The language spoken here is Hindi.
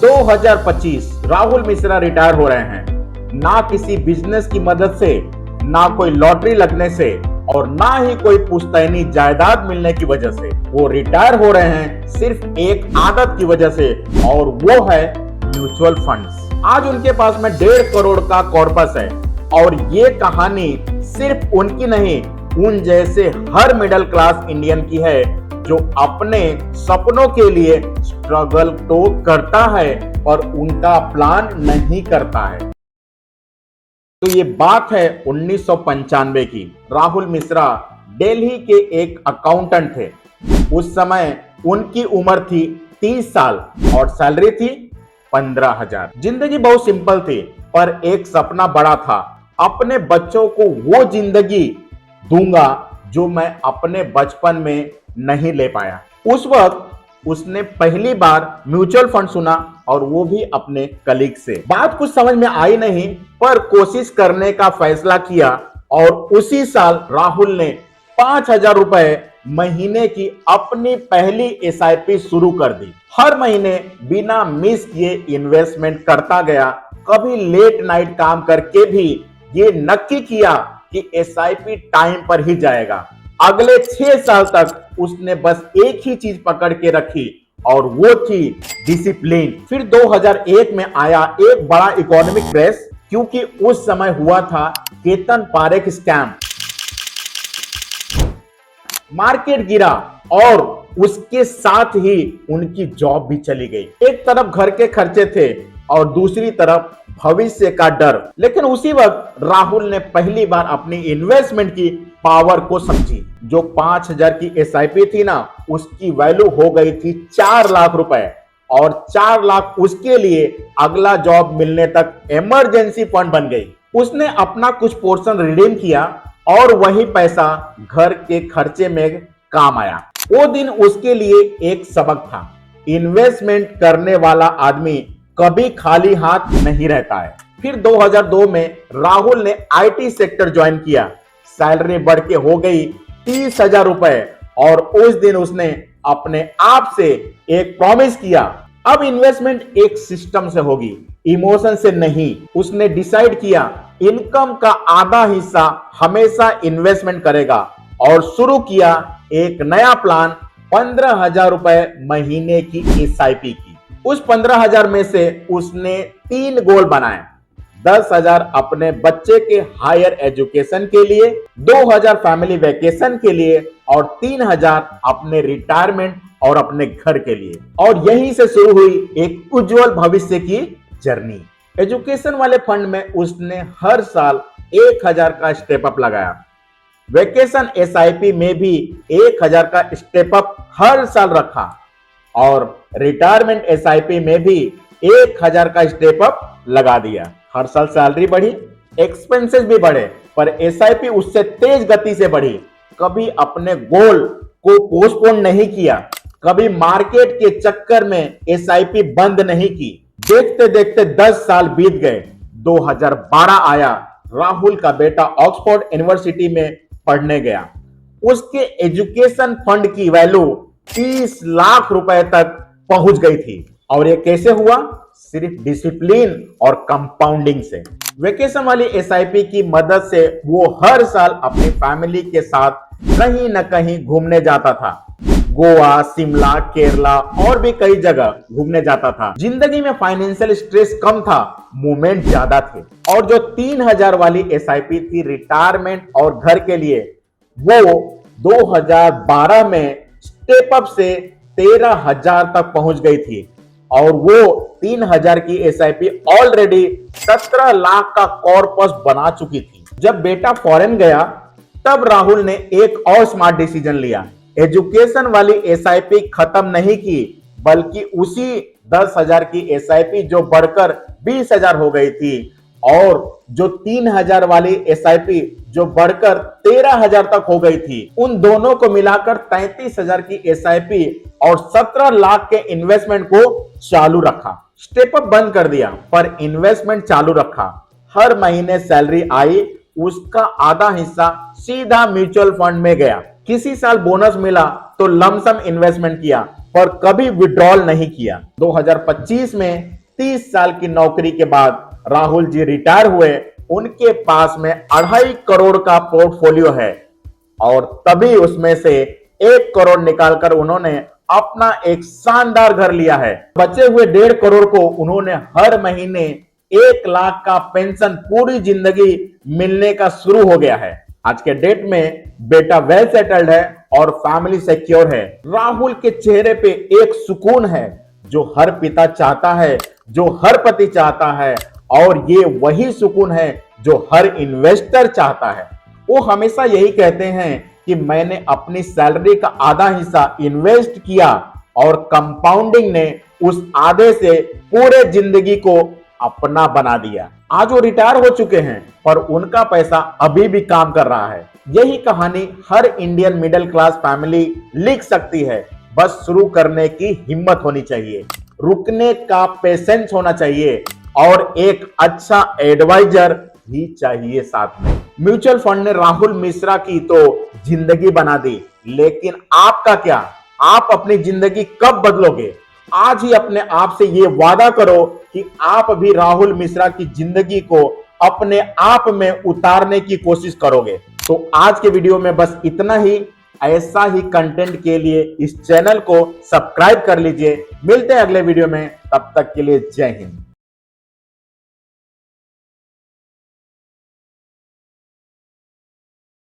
2025 राहुल मिश्रा रिटायर हो रहे हैं। ना किसी बिजनेस की मदद से, ना कोई लॉटरी लगने से और ना ही कोई पुश्तैनी जायदाद मिलने की वजह से। वो रिटायर हो रहे हैं सिर्फ एक आदत की वजह से, और वो है म्यूचुअल फंड्स। आज उनके पास में 1.5 करोड़ का कॉर्पस है, और ये कहानी सिर्फ उनकी नहीं, उन जैसे हर मिडिल क्लास इंडियन की है जो अपने सपनों के लिए स्ट्रगल तो करता है पर उनका प्लान नहीं करता है। तो ये बात है 1995 की। राहुल मिश्रा दिल्ली के एक अकाउंटेंट थे। उस समय उनकी उम्र थी 30 साल और सैलरी थी 15,000। जिंदगी बहुत सिंपल थी, पर एक सपना बड़ा था। अपने बच्चों को वो जिंदगी दूंगा जो मैं अपने बचपन में नहीं ले पाया। उस वक्त उसने पहली बार म्यूचुअल फंड सुना, और वो भी अपने कलीग से। बात कुछ समझ में आई नहीं, पर कोशिश करने का फैसला किया, और उसी साल राहुल ने 5,000 रुपए महीने की अपनी पहली एसआईपी शुरू कर दी। हर महीने बिना मिस किए इन्वेस्टमेंट करता गया। कभी लेट नाइट काम करके भी ये नक्की किया कि एसआईपी टाइम पर ही जाएगा। अगले 6 साल तक उसने बस एक ही चीज पकड़ के रखी, और वो थी डिसिप्लिन। फिर 2001 में आया एक बड़ा इकोनॉमिक क्रैश, क्योंकि उस समय हुआ था केतन पारेख स्कैम। मार्केट गिरा और उसके साथ ही उनकी जॉब भी चली गई। एक तरफ घर के खर्चे थे और दूसरी तरफ भविष्य का डर। लेकिन उसी वक्त राहुल ने पहली बार अपनी इन्वेस्टमेंट की पावर को समझी। जो 5,000 की एसआईपी थी ना, उसकी वैल्यू हो गई थी 4 लाख रुपए, और 4 लाख उसके लिए अगला जॉब मिलने तक इमरजेंसी फंड बन गई। उसने अपना कुछ पोर्शन रिडीम किया, और वही पैसा घर के खर्चे में काम आया। वो दिन उसके लिए एक सबक था। इन्वेस्टमेंट करने वाला आदमी कभी खाली हाथ नहीं रहता है। फिर 2002 में राहुल ने आईटी सेक्टर ज्वाइन किया। सैलरी बढ़ के हो गई 30,000 रुपए, और उस दिन उसने अपने आप से एक प्रॉमिस किया, अब इन्वेस्टमेंट एक सिस्टम से होगी, इमोशन से नहीं। उसने डिसाइड किया इनकम का आधा हिस्सा हमेशा इन्वेस्टमेंट करेगा, और शुरू किया एक नया प्लान 15,000 रुपए महीने की एसआईपी की। उस 15,000 में से उसने 3 गोल बनाए। 10,000 अपने बच्चे के हायर एजुकेशन के लिए, 2,000 फैमिली वेकेशन के लिए, और 3,000 अपने रिटायरमेंट और अपने घर के लिए। और यहीं से शुरू हुई एक उज्जवल भविष्य की जर्नी। एजुकेशन वाले फंड में उसने हर साल 1,000 का स्टेप अप लगाया। वेकेशन एसआईपी में भी 1,000 का स्टेप अप हर साल रखा, और रिटायरमेंट एसआईपी में भी 1,000 का स्टेप अप लगा दिया। हर साल सैलरी बढ़ी, एक्सपेंसेस भी बढ़े, पर एसआईपी उससे तेज गति से बढ़ी। कभी अपने गोल को पोस्टपोन नहीं किया, कभी मार्केट के चक्कर में एसआईपी बंद नहीं की। देखते देखते 10 साल बीत गए। 2012 आया। राहुल का बेटा ऑक्सफोर्ड यूनिवर्सिटी में पढ़ने गया। उसके एजुकेशन फंड की वैल्यू 30 लाख रुपए तक पहुंच गई थी। और ये कैसे हुआ? सिर्फ डिसिप्लिन और कंपाउंडिंग से। वेकेशन वाली एसआईपी की मदद से वो हर साल अपनी फैमिली के साथ कहीं न कहीं घूमने जाता था। गोवा, शिमला, केरला और भी कई जगह घूमने जाता था। जिंदगी में फाइनेंशियल स्ट्रेस कम था, मूवमेंट ज्यादा थे। और जो 3,000 वाली एसआईपी थी रिटायरमेंट और घर के लिए, वो 2012 में स्टेप अप से 13,000 तक पहुंच गई थी। और वो 3,000 की एसआईपी ऑलरेडी 17 लाख का कॉर्पस बना चुकी थी। जब बेटा फॉरेन गया, तब राहुल ने एक और स्मार्ट डिसीजन लिया। एजुकेशन वाली एसआईपी खत्म नहीं की, बल्कि उसी 10,000 की एसआईपी जो बढ़कर 20,000 हो गई थी, और जो 3,000 वाली एसआईपी जो बढ़कर 13,000 तक हो गई थी, उन दोनों को मिलाकर 33,000 की एसआईपी और 17 लाख के इन्वेस्टमेंट को चालू रखा। स्टेप अप बंद कर दिया, पर इन्वेस्टमेंट चालू रखा। हर महीने सैलरी आई, उसका आधा हिस्सा सीधा म्यूचुअल फंड में गया। किसी साल बोनस मिला तो लमसम इन्वेस्टमेंट किया, पर कभी विड्रॉल नहीं किया। 2025 में 30 साल की नौकरी के बाद राहुल जी रिटायर हुए। उनके पास में 2.5 करोड़ का पोर्टफोलियो है और तभी उसमें से 1 करोड़ निकालकर उन्होंने अपना एक शानदार घर लिया है। बचे हुए 1.5 करोड़ को उन्होंने हर महीने 1 लाख का पेंशन पूरी जिंदगी मिलने का शुरू हो गया है। आज के डेट में बेटा वेल सेटल्ड है और फैमिली सिक्योर है। राहुल के चेहरे पे एक सुकून है जो हर पिता चाहता है, जो हर पति चाहता है, और ये वही सुकून है जो हर इन्वेस्टर चाहता है। वो हमेशा यही कहते हैं कि मैंने अपनी सैलरी का आधा हिस्सा इन्वेस्ट किया और कंपाउंडिंग ने उस आधे से पूरे जिंदगी को अपना बना दिया। आज वो रिटायर हो चुके हैं पर उनका पैसा अभी भी काम कर रहा है। यही कहानी हर इंडियन मिडिल क्लास फैमिली लिख सकती है। बस शुरू करने की हिम्मत होनी चाहिए, रुकने का पेशेंस होना चाहिए और एक अच्छा एडवाइजर भी चाहिए साथ में। म्यूचुअल फंड ने राहुल मिश्रा की तो जिंदगी बना दी, लेकिन आपका क्या? आप अपनी जिंदगी कब बदलोगे? आज ही अपने आप से ये वादा करो कि आप भी राहुल मिश्रा की जिंदगी को अपने आप में उतारने की कोशिश करोगे। तो आज के वीडियो में बस इतना ही। ऐसा ही कंटेंट के लिए इस चैनल को सब्सक्राइब कर लीजिए। मिलते हैं अगले वीडियो में, तब तक के लिए जय हिंद।